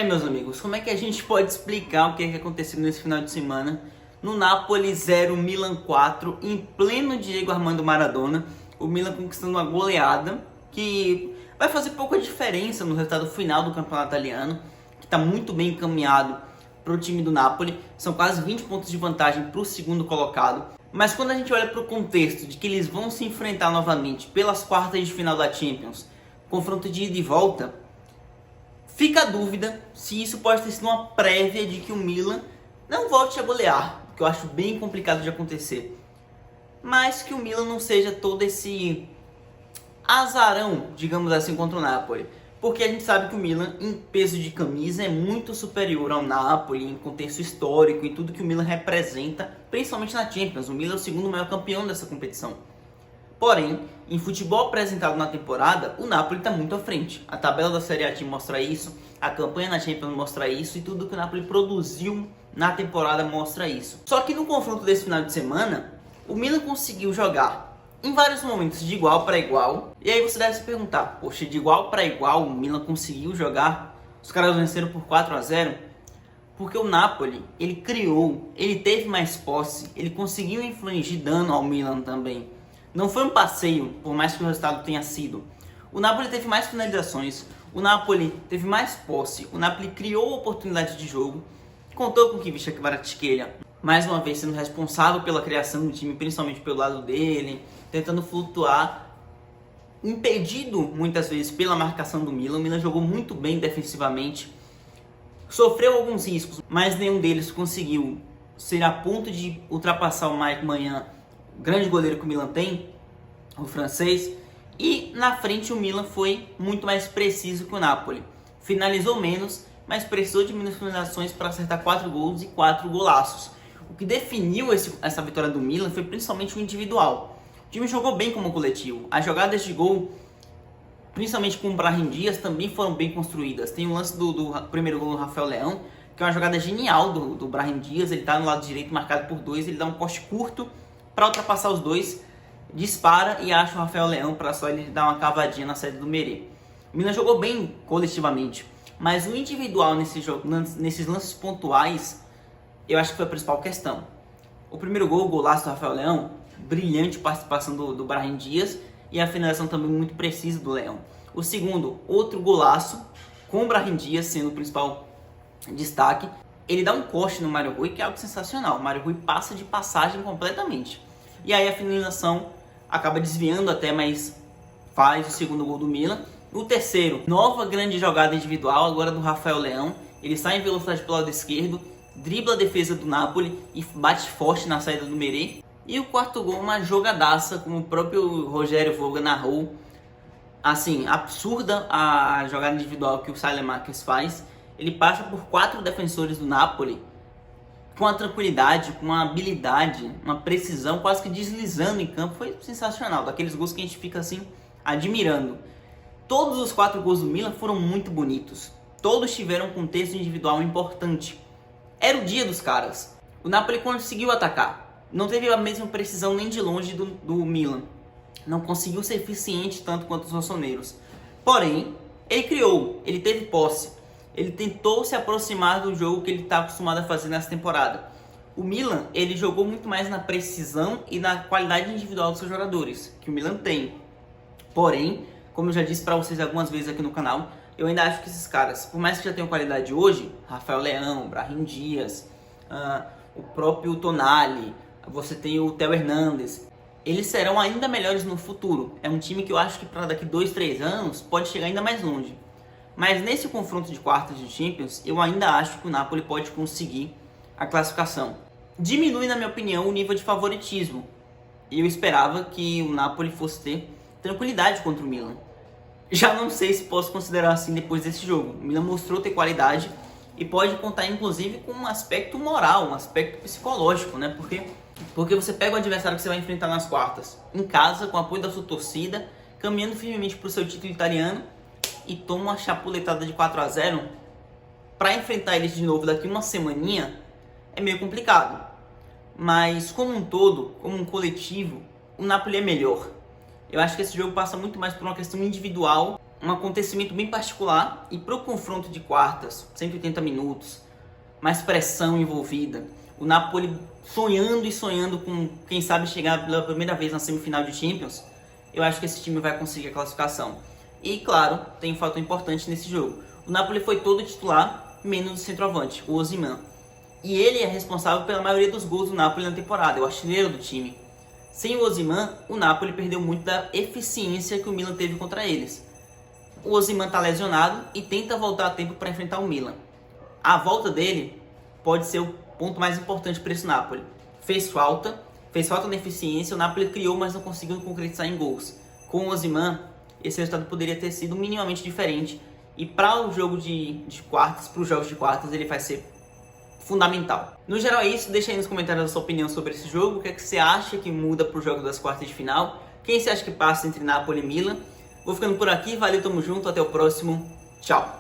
Meus amigos, como é que a gente pode explicar o que aconteceu nesse final de semana no Napoli 0, Milan 4, em pleno Diego Armando Maradona, o Milan conquistando uma goleada que vai fazer pouca diferença no resultado final do campeonato italiano, que está muito bem encaminhado para o time do Napoli, são quase 20 pontos de vantagem para o segundo colocado, mas quando a gente olha para o contexto de que eles vão se enfrentar novamente pelas quartas de final da Champions, confronto de ida e volta, fica a dúvida se isso pode ter sido uma prévia de que o Milan não volte a golear, que eu acho bem complicado de acontecer. Mas que o Milan não seja todo esse azarão, digamos assim, contra o Napoli. Porque a gente sabe que o Milan, em peso de camisa, é muito superior ao Napoli, em contexto histórico e tudo que o Milan representa, principalmente na Champions. O Milan é o segundo maior campeão dessa competição. Porém, em futebol apresentado na temporada, o Napoli está muito à frente. A tabela da Série A mostra isso, a campanha na Champions mostra isso e tudo que o Napoli produziu na temporada mostra isso. Só que no confronto desse final de semana, o Milan conseguiu jogar em vários momentos de igual para igual. E aí você deve se perguntar, poxa, de igual para igual o Milan conseguiu jogar? Os caras venceram por 4-0? Porque o Napoli, ele criou, ele teve mais posse, ele conseguiu infligir dano ao Milan também. Não foi um passeio, por mais que o resultado tenha sido. O Napoli teve mais finalizações, o Napoli teve mais posse, o Napoli criou oportunidade de jogo, contou com o Khvicha Kvaratskhelia, mais uma vez sendo responsável pela criação do time, principalmente pelo lado dele, tentando flutuar, impedido muitas vezes pela marcação do Milan. O Milan jogou muito bem defensivamente, sofreu alguns riscos, mas nenhum deles conseguiu ser a ponto de ultrapassar o Mike Maignan, grande goleiro que o Milan tem, o francês. E na frente o Milan foi muito mais preciso que o Napoli. Finalizou menos, mas precisou de menos finalizações para acertar 4 gols e 4 golaços. O que definiu essa vitória do Milan foi principalmente o individual. O time jogou bem como coletivo. As jogadas de gol, principalmente com o Brahim Dias, também foram bem construídas. Tem o lance do primeiro gol do Rafael Leão, que é uma jogada genial do Brahim Dias. Ele está no lado direito marcado por 2, ele dá um corte curto para ultrapassar os dois, dispara e acha o Rafael Leão para só ele dar uma cavadinha na saída do Merê. O Milan jogou bem coletivamente, mas o individual nesses lances pontuais, eu acho que foi a principal questão. O primeiro gol, o golaço do Rafael Leão, brilhante participação do Brahim Dias e a finalização também muito precisa do Leão. O segundo, outro golaço, com o Brahim Dias sendo o principal destaque. Ele dá um corte no Mário Rui, que é algo sensacional. O Mário Rui passa de passagem completamente. E aí a finalização acaba desviando até, mas faz o segundo gol do Milan. O terceiro, nova grande jogada individual, agora do Rafael Leão. Ele sai em velocidade pelo lado esquerdo, dribla a defesa do Napoli e bate forte na saída do Merê. E o quarto gol, uma jogadaça, como o próprio Rogério Voga narrou. Assim, absurda a jogada individual que o Saelemaekers faz. Ele passa por 4 defensores do Napoli com a tranquilidade, com uma habilidade, uma precisão, quase que deslizando em campo. Foi sensacional, daqueles gols que a gente fica assim admirando. Todos os 4 gols do Milan foram muito bonitos. Todos tiveram um contexto individual importante. Era o dia dos caras. O Napoli conseguiu atacar. Não teve a mesma precisão nem de longe do Milan. Não conseguiu ser eficiente tanto quanto os rossoneiros. Porém, ele criou, ele teve posse. Ele tentou se aproximar do jogo que ele está acostumado a fazer nessa temporada. O Milan, ele jogou muito mais na precisão e na qualidade individual dos seus jogadores, que o Milan tem. Porém, como eu já disse para vocês algumas vezes aqui no canal, eu ainda acho que esses caras, por mais que já tenham qualidade hoje, Rafael Leão, Brahim Dias, o próprio Tonali, você tem o Theo Hernandes, eles serão ainda melhores no futuro. É um time que eu acho que para daqui 2-3 anos pode chegar ainda mais longe. Mas nesse confronto de quartas de Champions, eu ainda acho que o Napoli pode conseguir a classificação. Diminui, na minha opinião, o nível de favoritismo. E eu esperava que o Napoli fosse ter tranquilidade contra o Milan. Já não sei se posso considerar assim depois desse jogo. O Milan mostrou ter qualidade e pode contar, inclusive, com um aspecto moral, um aspecto psicológico, né? Porque você pega o adversário que você vai enfrentar nas quartas, em casa, com o apoio da sua torcida, caminhando firmemente para o seu título italiano, e toma uma chapuletada de 4-0, para enfrentar eles de novo daqui uma semaninha, é meio complicado. Mas como um todo, como um coletivo, o Napoli é melhor. Eu acho que esse jogo passa muito mais por uma questão individual um acontecimento bem particular e para o confronto de quartas, 180 minutos, mais pressão envolvida, o Napoli sonhando e sonhando com, quem sabe, chegar pela primeira vez na semifinal de Champions, eu acho que esse time vai conseguir a classificação. E claro, tem um fator importante nesse jogo. O Napoli foi todo titular, menos o centroavante, o Osimhen. E ele é responsável pela maioria dos gols do Napoli na temporada, é o artilheiro do time. Sem o Osimhen, o Napoli perdeu muito da eficiência que o Milan teve contra eles. O Osimhen está lesionado e tenta voltar a tempo para enfrentar o Milan. A volta dele pode ser o ponto mais importante para esse Napoli. Fez falta na eficiência, o Napoli criou, mas não conseguiu concretizar em gols. Com o Osimhen, esse resultado poderia ter sido minimamente diferente. E para o jogo de quartas, para os jogos de quartas, ele vai ser fundamental. No geral é isso, deixa aí nos comentários a sua opinião sobre esse jogo, o que é que você acha que muda para o jogo das quartas de final, quem você acha que passa entre Napoli e Milan. Vou ficando por aqui, valeu, tamo junto, até o próximo, tchau!